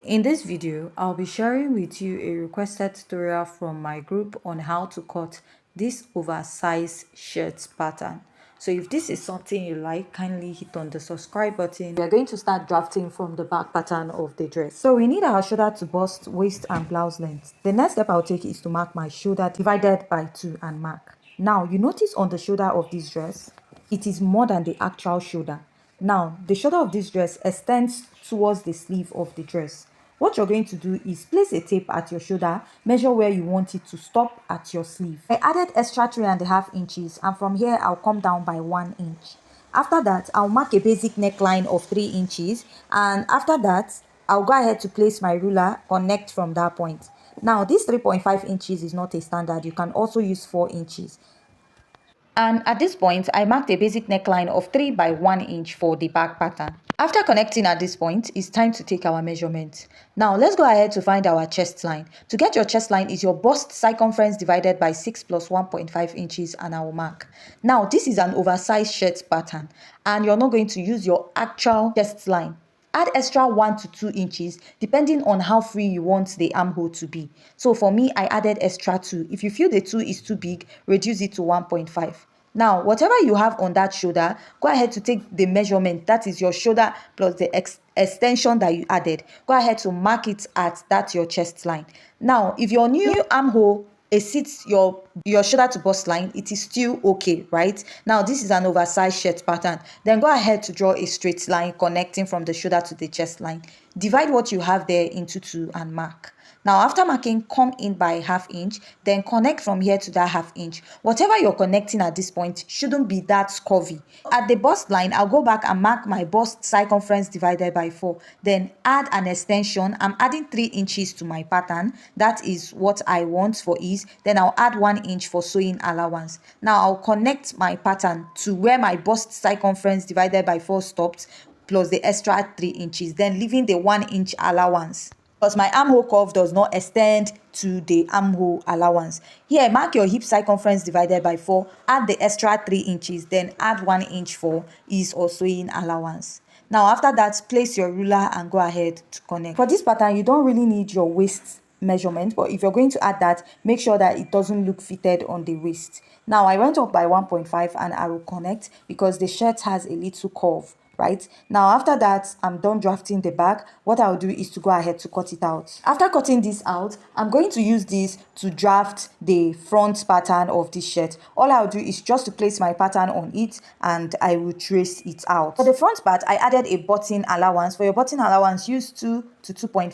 In this video, I'll be sharing with you a requested tutorial from my group on how to cut this oversized shirt pattern. So if this is something you like, kindly hit on the subscribe button. We are going to start drafting from the back pattern of the dress. So we need our shoulder to bust, waist and blouse length. The next step I'll take is to mark my shoulder divided by 2 and mark. Now you notice on the shoulder of this dress, it is more than the actual shoulder. Now the shoulder of this dress extends towards the sleeve of the dress. What you're going to do is place a tape at your shoulder, measure where you want it to stop at your sleeve. I added extra 3.5 inches, and from here I'll come down by 1 inch. After that, I'll mark a basic neckline of 3 inches, and after that, I'll go ahead to place my ruler, connect from that point. Now, this 3.5 inches is not a standard. You can also use 4 inches. And at this point, I marked a basic neckline of 3 by 1 inch for the back pattern. After connecting at this point, it's time to take our measurement. Now, let's go ahead to find our chest line. To get your chest line is your bust circumference divided by 6 plus 1.5 inches, and I will mark. Now, this is an oversized shirt pattern, and you're not going to use your actual chest line. Add extra 1 to 2 inches depending on how free you want the armhole to be. So for me, I added extra 2. If you feel the 2 is too big, reduce it to 1.5. Now, whatever you have on that shoulder, go ahead to take the measurement. That is your shoulder plus the extension that you added. Go ahead to mark it at that your chest line. Now, if your new armhole exceeds your shoulder to bust line, it is still okay, right? Now, this is an oversized shirt pattern. Then go ahead to draw a straight line connecting from the shoulder to the chest line. Divide what you have there into 2 and mark. Now, after marking, come in by 1/2 inch, then connect from here to that 1/2 inch. Whatever you're connecting at this point shouldn't be that curvy. At the bust line, I'll go back and mark my bust circumference divided by 4. Then add an extension. I'm adding 3 inches to my pattern. That is what I want for ease. Then I'll add 1 inch for sewing allowance. Now, I'll connect my pattern to where my bust circumference divided by 4 stopped, plus the extra 3 inches, then leaving the 1 inch allowance, because my armhole curve does not extend to the armhole allowance. Here, mark your hip circumference divided by 4, add the extra 3 inches, then add 1 inch for ease or sewing allowance. Now, after that, place your ruler and go ahead to connect. For this pattern, you don't really need your waist measurement, but if you're going to add that, make sure that it doesn't look fitted on the waist. Now, I went up by 1.5 and I will connect because the shirt has a little curve. Right now, after that, I'm done drafting the back. What I'll do is to go ahead to cut it out. After cutting this out, I'm going to use this to draft the front pattern of this shirt. All I'll do is just to place my pattern on it and I will trace it out. For the front part, I added a button allowance. For your button allowance, use 2 to 2.5.